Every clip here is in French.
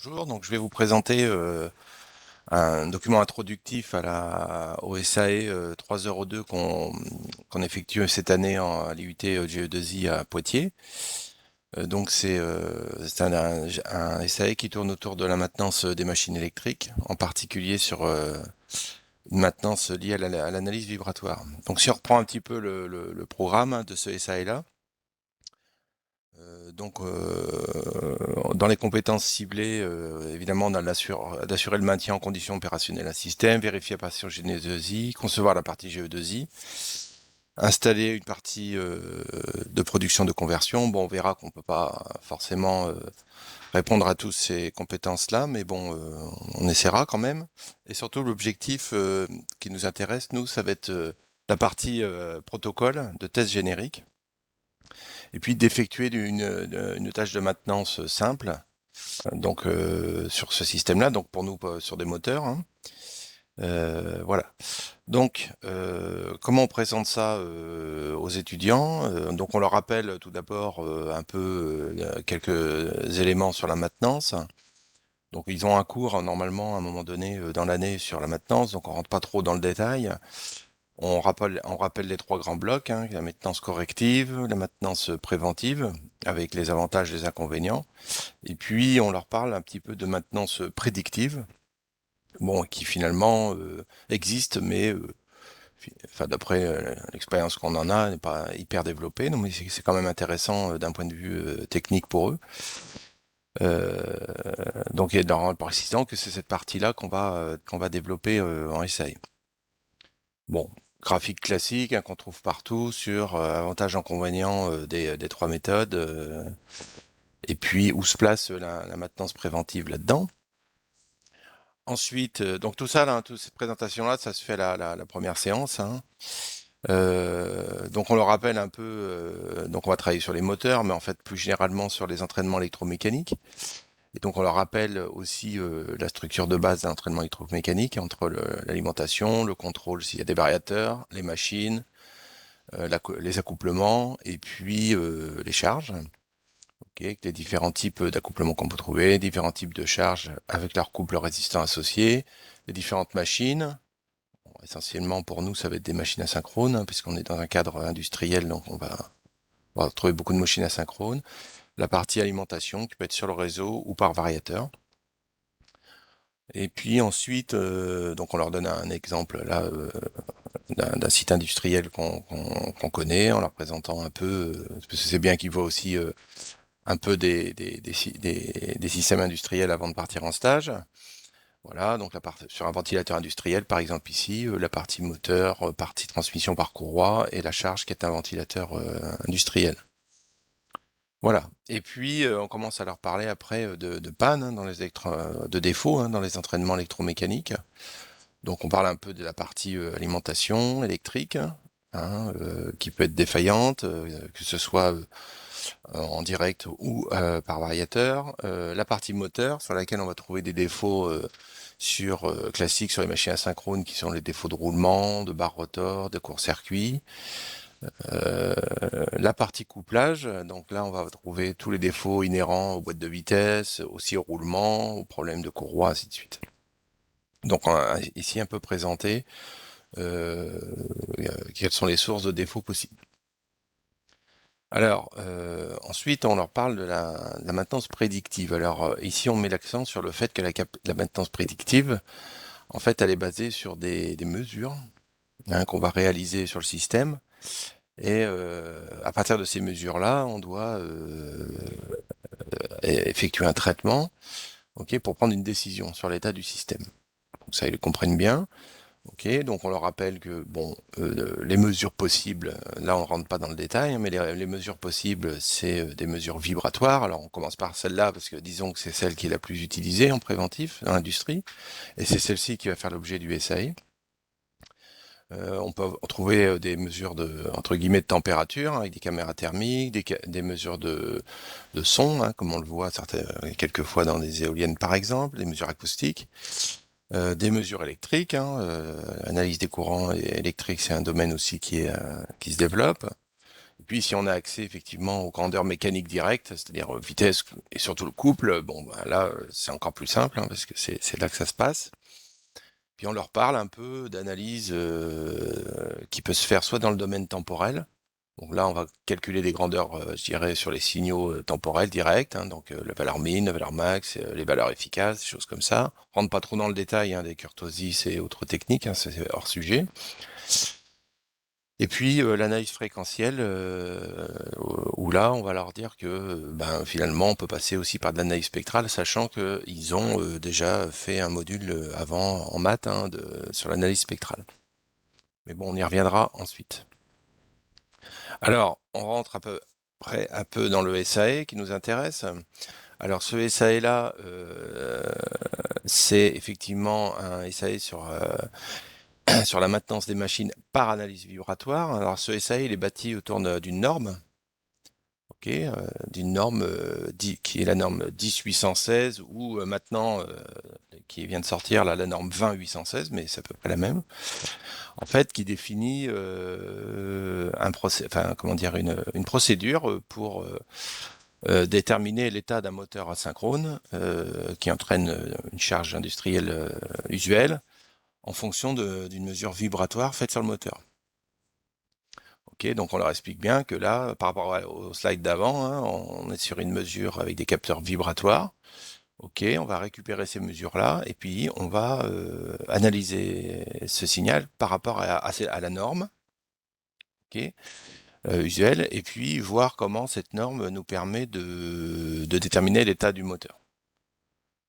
Bonjour, donc je vais vous présenter un document introductif au SAE 302 qu'on effectue cette année à l'IUT GE2I à Poitiers. Donc c'est un SAE qui tourne autour de la maintenance des machines électriques, en particulier sur une maintenance liée à l'analyse vibratoire. Donc si on reprend un petit peu le programme de ce SAE-là, dans les compétences ciblées, évidemment, on a d'assurer le maintien en condition opérationnelle d'un système, vérifier la partie GE2I, concevoir la partie GE2I, installer une partie de production de conversion. Bon, on verra qu'on peut pas forcément répondre à toutes ces compétences-là, mais bon, on essaiera quand même. Et surtout, l'objectif qui nous intéresse, nous, ça va être la partie protocole de test générique et puis d'effectuer une tâche de maintenance simple, donc sur ce système-là, donc pour nous sur des moteurs, hein. Voilà. Donc, comment on présente ça aux étudiants? Donc, on leur rappelle tout d'abord un peu quelques éléments sur la maintenance. Donc, ils ont un cours normalement à un moment donné dans l'année sur la maintenance, donc on rentre pas trop dans le détail. On rappelle les trois grands blocs, hein, la maintenance corrective, la maintenance préventive, avec les avantages et les inconvénients. Et puis, on leur parle un petit peu de maintenance prédictive, bon, qui finalement existe, mais enfin, d'après l'expérience qu'on en a, n'est pas hyper développée. Donc, mais c'est quand même intéressant d'un point de vue technique pour eux. Euh, donc, en précisant que c'est cette partie-là qu'on va développer en SAE. Bon, graphique classique, hein, qu'on trouve partout sur avantages inconvénients des trois méthodes, et puis où se place la maintenance préventive là-dedans. Ensuite, donc tout ça, là, toute cette présentation-là, ça se fait la première séance, hein. Donc on le rappelle un peu, donc on va travailler sur les moteurs, mais en fait plus généralement sur les entraînements électromécaniques. Et donc on leur rappelle aussi la structure de base d'un entraînement électromécanique entre l'alimentation, le contrôle s'il y a des variateurs, les machines, les accouplements et puis les charges. Okay, avec les différents types d'accouplements qu'on peut trouver, différents types de charges avec leurs couples résistants associés, les différentes machines. Bon, essentiellement pour nous ça va être des machines asynchrones, hein, puisqu'on est dans un cadre industriel, donc on va trouver beaucoup de machines asynchrones. La partie alimentation qui peut être sur le réseau ou par variateur. Et puis ensuite, donc on leur donne un exemple là d'un site industriel qu'on connaît, en leur présentant un peu, parce que c'est bien qu'ils voient aussi un peu des systèmes industriels avant de partir en stage. Voilà, donc sur un ventilateur industriel, par exemple ici, la partie moteur, partie transmission par courroie, et la charge qui est un ventilateur industriel. Voilà. Et puis, on commence à leur parler après de panne, hein, de défauts, hein, dans les entraînements électromécaniques. Donc, on parle un peu de la partie alimentation électrique, hein, qui peut être défaillante, que ce soit en direct ou par variateur. La partie moteur, sur laquelle on va trouver des défauts classiques sur les machines asynchrones, qui sont les défauts de roulement, de barre rotor, de court-circuit. La partie couplage, donc là on va trouver tous les défauts inhérents aux boîtes de vitesse, aussi au roulement, aux problèmes de courroie, ainsi de suite. Donc on a ici un peu présenté euh, quelles sont les sources de défauts possibles. Alors, ensuite, on leur parle de la maintenance prédictive. Alors, ici, on met l'accent sur le fait que la maintenance prédictive, en fait, elle est basée sur des mesures, hein, qu'on va réaliser sur le système. Et à partir de ces mesures-là, on doit effectuer un traitement, ok, pour prendre une décision sur l'état du système. Donc ça, ils le comprennent bien. Ok, donc on leur rappelle que bon, les mesures possibles, là on rentre pas dans le détail, hein, mais les mesures possibles, c'est des mesures vibratoires. Alors on commence par celle-là parce que disons que c'est celle qui est la plus utilisée en préventif dans l'industrie, et c'est celle-ci qui va faire l'objet du SAE. On peut trouver des mesures de entre guillemets de température, hein, avec des caméras thermiques, des mesures de son, hein, comme on le voit quelquefois dans des éoliennes par exemple, des mesures acoustiques. Des mesures électriques, hein, analyse des courants électriques, c'est un domaine aussi qui se développe. Et puis, si on a accès effectivement aux grandeurs mécaniques directes, c'est-à-dire vitesse et surtout le couple, bon, bah, là, c'est encore plus simple, hein, parce que c'est là que ça se passe. Puis on leur parle un peu d'analyse qui peut se faire soit dans le domaine temporel. Donc là, on va calculer des grandeurs, je dirais, sur les signaux temporels directs, hein, donc la valeur min, la valeur max, les valeurs efficaces, des choses comme ça. On rentre pas trop dans le détail des kurtosis et autres techniques, hein, c'est hors sujet. Et puis l'analyse fréquentielle, où là, on va leur dire que ben, finalement, on peut passer aussi par de l'analyse spectrale, sachant qu'ils ont déjà fait un module avant en maths sur l'analyse spectrale. Mais bon, on y reviendra ensuite. Alors, on rentre à peu près un peu dans le SAE qui nous intéresse. Alors, ce SAE-là, c'est effectivement un SAE sur la maintenance des machines par analyse vibratoire. Alors, ce SAE, il est bâti autour d'une norme, ok, d'une norme qui est la norme 10816 ou maintenant, qui vient de sortir, là, la norme 20816, mais c'est à peu près la même. En fait, qui définit une procédure pour déterminer l'état d'un moteur asynchrone qui entraîne une charge industrielle usuelle en fonction d'une mesure vibratoire faite sur le moteur. Ok, donc on leur explique bien que là, par rapport au slide d'avant, hein, on est sur une mesure avec des capteurs vibratoires. Ok, on va récupérer ces mesures-là et puis on va analyser ce signal par rapport à la norme, ok, usuelle, et puis voir comment cette norme nous permet de déterminer l'état du moteur.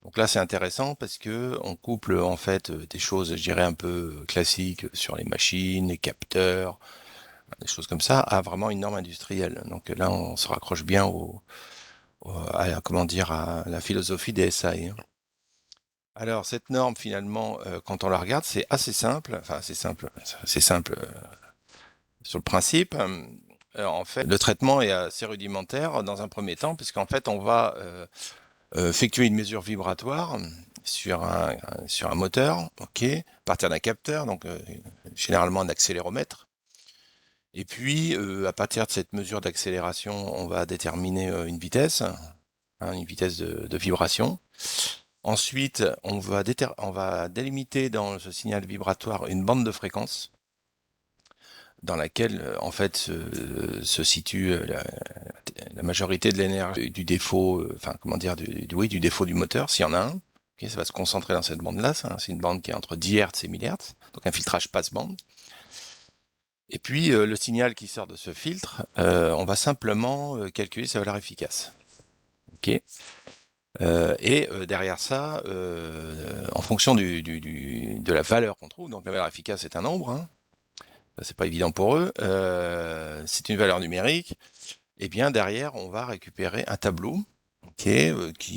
Donc là, c'est intéressant parce que on couple en fait des choses, je dirais, un peu classiques sur les machines, les capteurs, des choses comme ça, à vraiment une norme industrielle. Donc là, on se raccroche bien à la philosophie des SAE. Alors, cette norme, finalement, quand on la regarde, c'est assez simple. Enfin, c'est simple sur le principe. En fait, le traitement est assez rudimentaire dans un premier temps, puisqu'en fait, on va effectuer une mesure vibratoire sur un moteur, ok, à partir d'un capteur, donc généralement un accéléromètre. Et puis, à partir de cette mesure d'accélération, on va déterminer une vitesse, hein, une vitesse de vibration. Ensuite, on va délimiter dans ce signal vibratoire une bande de fréquence dans laquelle, en fait, se situe la majorité de l'énergie du défaut, du défaut du moteur, s'il y en a un. Okay, ça va se concentrer dans cette bande-là. C'est une bande qui est entre 10 Hz et 1000 Hz, donc un filtrage passe-bande. Et puis, le signal qui sort de ce filtre, on va simplement calculer sa valeur efficace. Ok. Derrière ça, en fonction de la valeur qu'on trouve, donc la valeur efficace est un nombre, hein, c'est pas évident pour eux, c'est une valeur numérique, et bien derrière, on va récupérer un tableau qui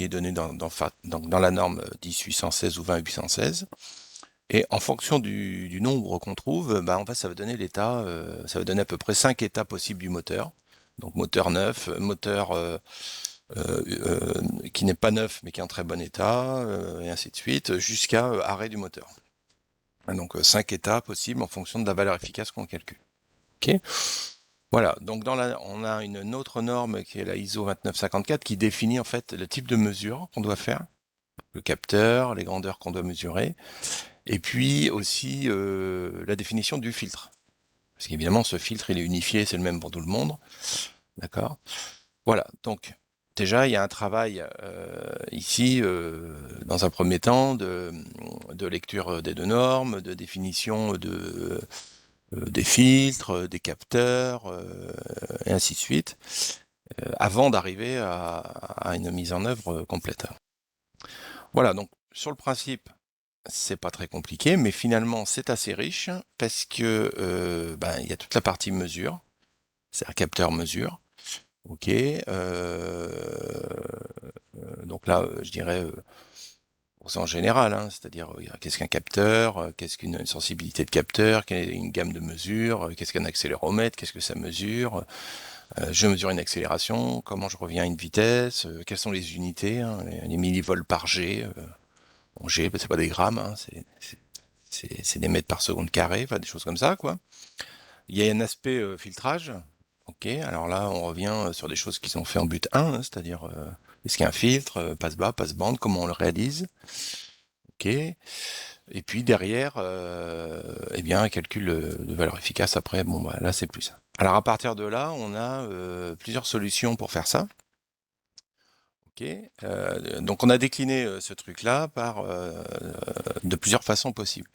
est donné dans la norme 10816 ou 20816, et en fonction du nombre qu'on trouve, bah, en fait, ça va donner l'état, ça va donner à peu près 5 états possibles du moteur. Donc moteur neuf, moteur qui n'est pas neuf mais qui est en très bon état, et ainsi de suite, jusqu'à arrêt du moteur. Donc 5 états possibles en fonction de la valeur efficace qu'on calcule. Ok. Voilà, donc on a une autre norme qui est la ISO 2954 qui définit en fait le type de mesure qu'on doit faire, le capteur, les grandeurs qu'on doit mesurer, et puis aussi la définition du filtre. Parce qu'évidemment, ce filtre, il est unifié, c'est le même pour tout le monde. D'accord. Voilà, donc déjà, il y a un travail ici, dans un premier temps, de lecture des deux normes, de définition des filtres, des capteurs, et ainsi de suite, avant d'arriver à une mise en œuvre complète. Voilà, donc sur le principe, c'est pas très compliqué, mais finalement c'est assez riche parce que il y a toute la partie mesure, c'est un capteur mesure, ok. Donc là, je dirais en général, hein, c'est-à-dire qu'est-ce qu'un capteur, qu'est-ce qu'une sensibilité de capteur, quelle est une gamme de mesures, qu'est-ce qu'un accéléromètre, qu'est-ce que ça mesure. Je mesure une accélération, comment je reviens à une vitesse, quelles sont les unités, hein, les millivolts par G. Bon, G, c'est pas des grammes, hein, c'est des mètres par seconde carré, enfin des choses comme ça, quoi. Il y a un aspect filtrage, Ok, alors là, on revient sur des choses qui sont faites en but 1, hein, c'est-à-dire est-ce qu'il y a un filtre, passe-bas, passe-bande, comment on le réalise. Ok, et puis derrière, eh bien, un calcul de valeur efficace après, bon, bah, là, c'est plus ça. Alors à partir de là, on a plusieurs solutions pour faire ça. Ok, donc on a décliné ce truc-là de plusieurs façons possibles.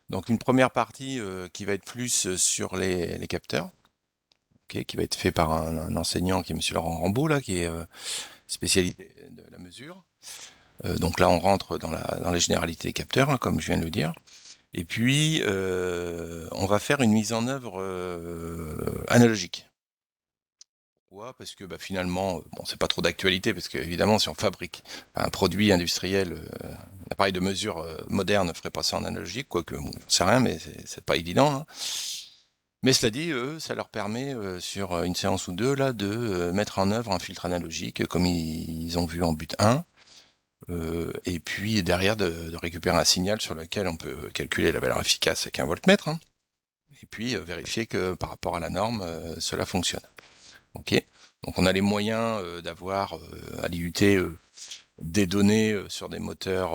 Donc une première partie qui va être plus sur les capteurs, ok, qui va être fait par un enseignant qui est Monsieur Laurent Rambaud, là, qui est spécialité de la mesure. Donc là, on rentre dans les généralités des capteurs, hein, comme je viens de le dire. Et puis, on va faire une mise en œuvre analogique. Pourquoi? Parce que bah, finalement, bon, c'est pas trop d'actualité, parce que évidemment, si on fabrique un produit industriel, un appareil de mesure moderne ne ferait pas ça en analogique, quoique, bon, je sais rien, mais c'est pas évident, hein. Mais cela dit, eux, ça leur permet, sur une séance ou deux, là, de mettre en œuvre un filtre analogique, comme ils ont vu en but 1, et puis derrière de récupérer un signal sur lequel on peut calculer la valeur efficace avec un voltmètre, hein, et puis vérifier que par rapport à la norme, cela fonctionne. Ok. Donc on a les moyens d'avoir à l'IUT des données sur des moteurs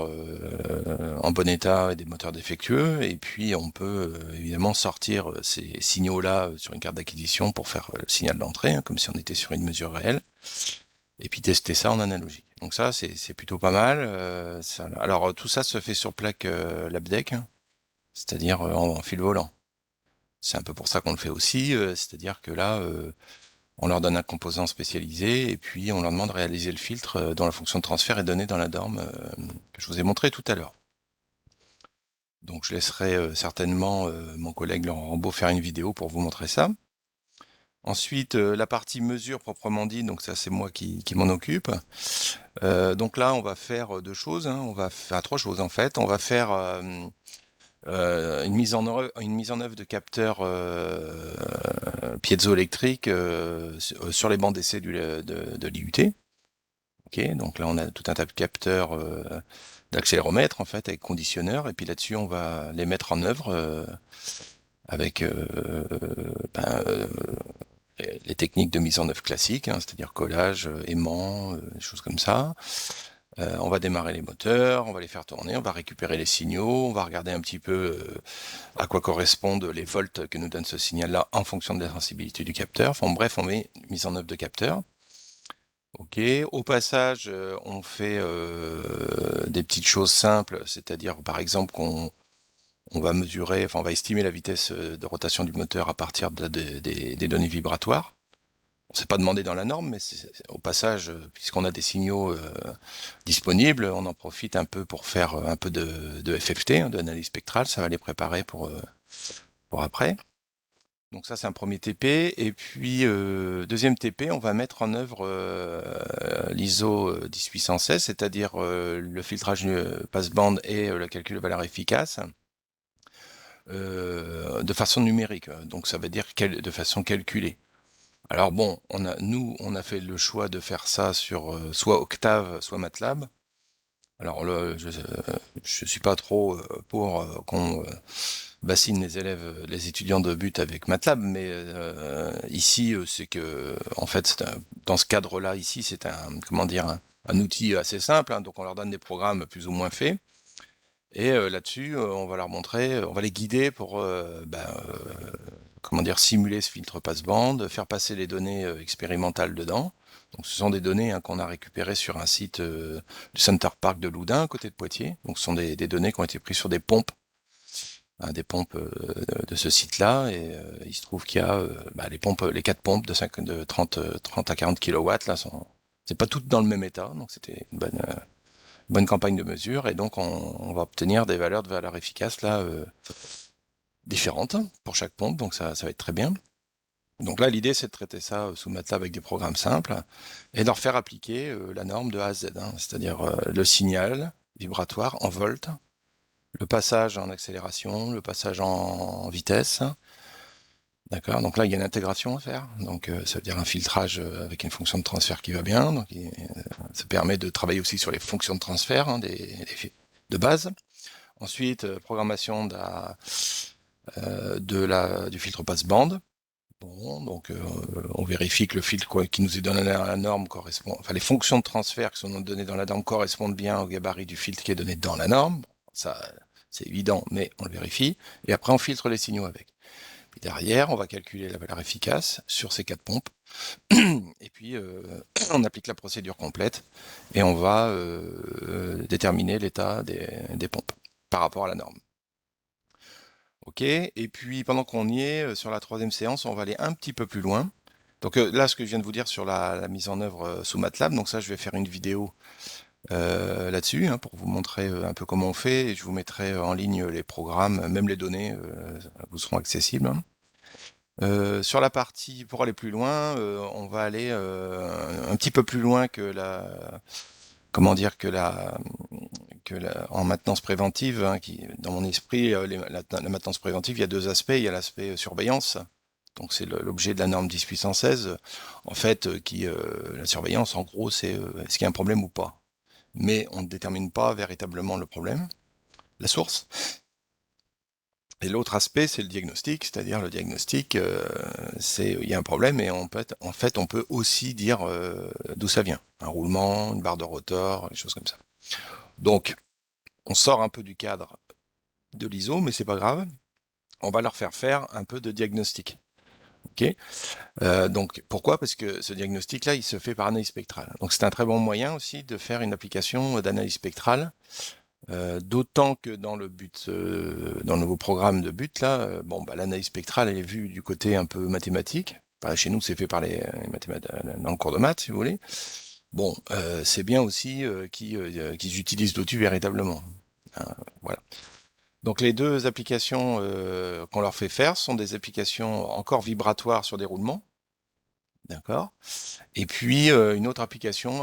en bon état et des moteurs défectueux, et puis on peut évidemment sortir ces signaux-là sur une carte d'acquisition pour faire le signal d'entrée, hein, comme si on était sur une mesure réelle, et puis tester ça en analogique. Donc ça, c'est plutôt pas mal. Alors tout ça se fait sur plaque Labdec, hein, c'est-à-dire en fil volant. C'est un peu pour ça qu'on le fait aussi, c'est-à-dire que là, on leur donne un composant spécialisé et puis on leur demande de réaliser le filtre dont la fonction de transfert est donnée dans la norme que je vous ai montré tout à l'heure. Donc je laisserai certainement mon collègue Laurent Rambaud faire une vidéo pour vous montrer ça. Ensuite, la partie mesure proprement dit, donc ça c'est moi qui m'en occupe. Donc là, on va faire deux choses, hein. On va faire trois choses en fait. On va faire une mise en œuvre de capteurs piézoélectriques sur les bancs d'essai de l'IUT. Ok, donc là on a tout un tas de capteurs d'accéléromètre en fait avec conditionneur, et puis là-dessus on va les mettre en œuvre avec ben, les techniques de mise en œuvre classiques, hein, c'est-à-dire collage, aimant, des choses comme ça. On va démarrer les moteurs, on va les faire tourner, on va récupérer les signaux, on va regarder un petit peu à quoi correspondent les volts que nous donne ce signal-là en fonction de la sensibilité du capteur. Enfin bref, on met une mise en œuvre de capteur. Ok, au passage, on fait des petites choses simples, c'est-à-dire par exemple qu'on va mesurer, enfin on va estimer la vitesse de rotation du moteur à partir des données vibratoires. C'est pas demandé dans la norme, mais au passage, puisqu'on a des signaux disponibles, on en profite un peu pour faire un peu de FFT, hein, d'analyse spectrale, ça va les préparer pour après. Donc ça c'est un premier TP, et puis deuxième TP, on va mettre en œuvre l'ISO 10816, c'est-à-dire le filtrage passe-bande et le calcul de valeur efficace de façon numérique, donc ça veut dire de façon calculée. Alors bon, on a fait le choix de faire ça sur soit Octave, soit MATLAB. Alors là, je suis pas trop pour qu'on bassine les élèves, les étudiants de but avec MATLAB, mais ici, c'est que, en fait, dans ce cadre-là, ici, c'est comment dire, un outil assez simple, hein, donc on leur donne des programmes plus ou moins faits, et là-dessus, on va leur montrer, on va les guider pour, comment dire, simuler ce filtre passe-bande, faire passer les données expérimentales dedans. Donc ce sont des données hein, qu'on a récupérées sur un site du Center Park de Loudun, à côté de Poitiers. Donc ce sont des données qui ont été prises sur des pompes, hein, des pompes de ce site-là. Et il se trouve qu'il y a les 4 pompes de 30 à 40 kW, là, c'est pas toutes dans le même état. Donc c'était une bonne campagne de mesure. Et donc on va obtenir des valeurs de valeur efficace là, différentes pour chaque pompe. Donc ça va être très bien. Donc là, l'idée, c'est de traiter ça sous MATLAB avec des programmes simples et de leur faire appliquer la norme de A à Z, hein, c'est-à-dire le signal vibratoire en volts, le passage en accélération, le passage en vitesse. D'accord. Donc là, il y a une intégration à faire. Donc ça veut dire un filtrage avec une fonction de transfert qui va bien. Donc ça permet de travailler aussi sur les fonctions de transfert hein, de base. Ensuite, programmation du filtre passe-bande. Bon, donc on vérifie que le filtre qui nous est donné dans la norme correspond, enfin les fonctions de transfert qui sont données dans la norme correspondent bien au gabarit du filtre qui est donné dans la norme. Bon, ça, c'est évident, mais on le vérifie. Et après, on filtre les signaux avec. Puis derrière, on va calculer la valeur efficace sur ces 4 pompes. Et puis, on applique la procédure complète et on va déterminer l'état des pompes par rapport à la norme. Ok, et puis pendant qu'on y est, sur la 3e séance, on va aller un petit peu plus loin. Donc là, ce que je viens de vous dire sur la mise en œuvre sous MATLAB, donc ça, je vais faire une vidéo là-dessus, hein, pour vous montrer un peu comment on fait, et je vous mettrai en ligne les programmes, même les données vous seront accessibles, hein. Sur la partie, pour aller plus loin, on va aller un petit peu plus loin que comment dire, en maintenance préventive, hein, dans mon esprit, la maintenance préventive, il y a 2 aspects. Il y a l'aspect surveillance. Donc c'est l'objet de la norme 10 puissance 16, en fait, la surveillance, en gros, c'est est-ce qu'il y a un problème ou pas. Mais on ne détermine pas véritablement le problème, la source. Et l'autre aspect, c'est le diagnostic, c'est-à-dire le diagnostic, il y a un problème et en fait, on peut aussi dire d'où ça vient. Un roulement, une barre de rotor, des choses comme ça. Donc, on sort un peu du cadre de l'ISO, mais c'est pas grave. On va leur faire un peu de diagnostic. Ok. Donc, pourquoi? Parce que ce diagnostic-là, il se fait par analyse spectrale. Donc, c'est un très bon moyen aussi de faire une application d'analyse spectrale. D'autant que dans le nouveau programme de but là, l'analyse spectrale elle est vue du côté un peu mathématique. Enfin, chez nous, c'est fait par les mathématiques dans le cours de maths, si vous voulez. Bon, c'est bien aussi qu'ils utilisent l'outil véritablement. Hein, voilà. Donc les 2 applications qu'on leur fait faire sont des applications encore vibratoires sur des roulements. D'accord. Et puis une autre application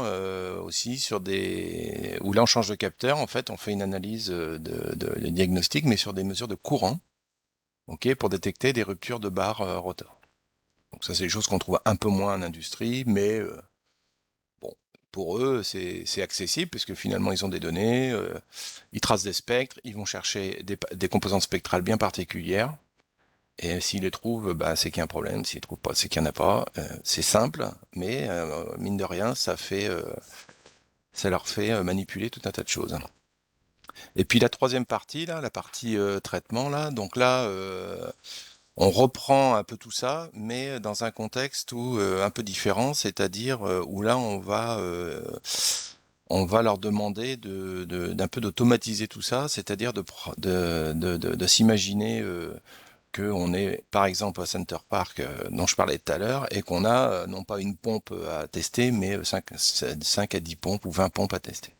aussi où là on change de capteur, en fait on fait une analyse de diagnostic mais sur des mesures de courant, ok, pour détecter des ruptures de barres rotor. Donc ça c'est des choses qu'on trouve un peu moins en industrie, mais bon, pour eux c'est accessible puisque finalement ils ont des données, ils tracent des spectres, ils vont chercher des composantes spectrales bien particulières. Et s'ils les trouvent, bah, c'est qu'il y a un problème. S'ils ne trouvent pas, c'est qu'il n'y en a pas. C'est simple, mais mine de rien, ça leur fait manipuler tout un tas de choses. Et puis la 3e partie, là, la partie traitement, là, donc là, on reprend un peu tout ça, mais dans un contexte un peu différent, c'est-à-dire où là, on va leur demander d'un peu d'automatiser tout ça, c'est-à-dire de s'imaginer qu'on est par exemple à Center Park dont je parlais tout à l'heure et qu'on a non pas une pompe à tester mais 5 à 10 pompes ou 20 pompes à tester.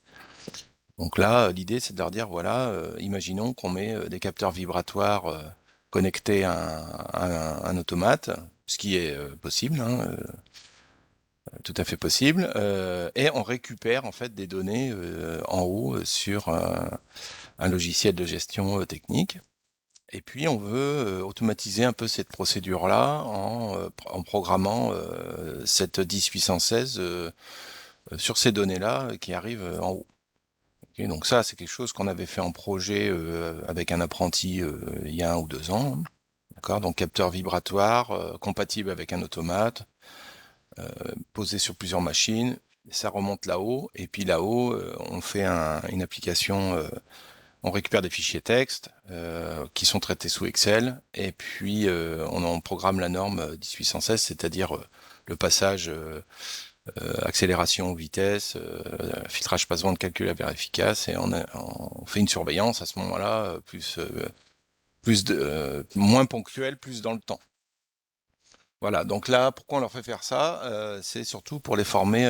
Donc là l'idée c'est de leur dire voilà, imaginons qu'on met des capteurs vibratoires connectés à un automate, ce qui est possible, hein, tout à fait possible, et on récupère en fait des données en haut sur un logiciel de gestion technique. Et puis on veut automatiser un peu cette procédure-là en programmant cette 10 puissance 16 sur ces données-là qui arrivent en haut. Okay, donc ça, c'est quelque chose qu'on avait fait en projet avec un apprenti il y a 1 ou 2 ans. D'accord, donc capteur vibratoire compatible avec un automate, posé sur plusieurs machines. Ça remonte là-haut, et puis là-haut, on fait une application. On récupère des fichiers texte qui sont traités sous Excel et puis on programme la norme 10816, c'est-à-dire le passage accélération, vitesse, filtrage passe bande, calcul à valeur efficace et on fait une surveillance à ce moment-là moins ponctuelle, plus dans le temps. Voilà, donc là, pourquoi on leur fait faire ça c'est surtout pour les former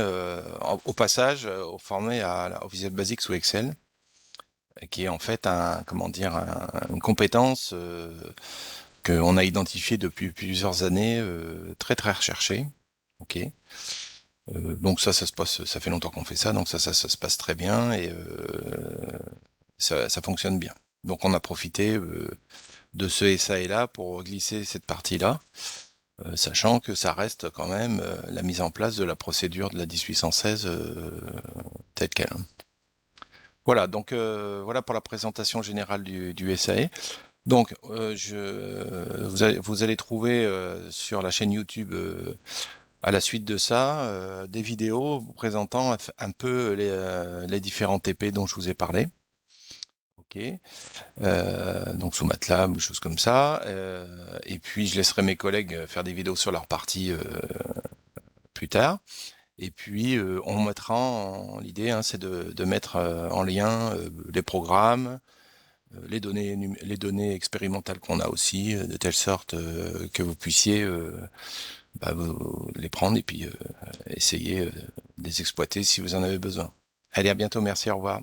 au passage, former au Visual Basic sous Excel, qui est en fait une compétence qu'on a identifiée depuis plusieurs années, très très recherchée. Ok. Donc ça se passe, ça fait longtemps qu'on fait ça, donc ça se passe très bien et ça fonctionne bien. Donc on a profité de ce SAE-là pour glisser cette partie-là, sachant que ça reste quand même la mise en place de la procédure de la 10816 telle qu'elle. Voilà, donc voilà pour la présentation générale du SAE. Donc, vous allez trouver sur la chaîne YouTube, à la suite de ça, des vidéos vous présentant un peu les différents TP dont je vous ai parlé. Ok. Donc sous MATLAB ou choses comme ça. Et puis je laisserai mes collègues faire des vidéos sur leur partie plus tard. Et puis on mettra l'idée, hein, c'est de mettre en lien les programmes, les données expérimentales qu'on a aussi, de telle sorte que vous puissiez les prendre et puis essayer de les exploiter si vous en avez besoin. Allez, à bientôt, merci, au revoir.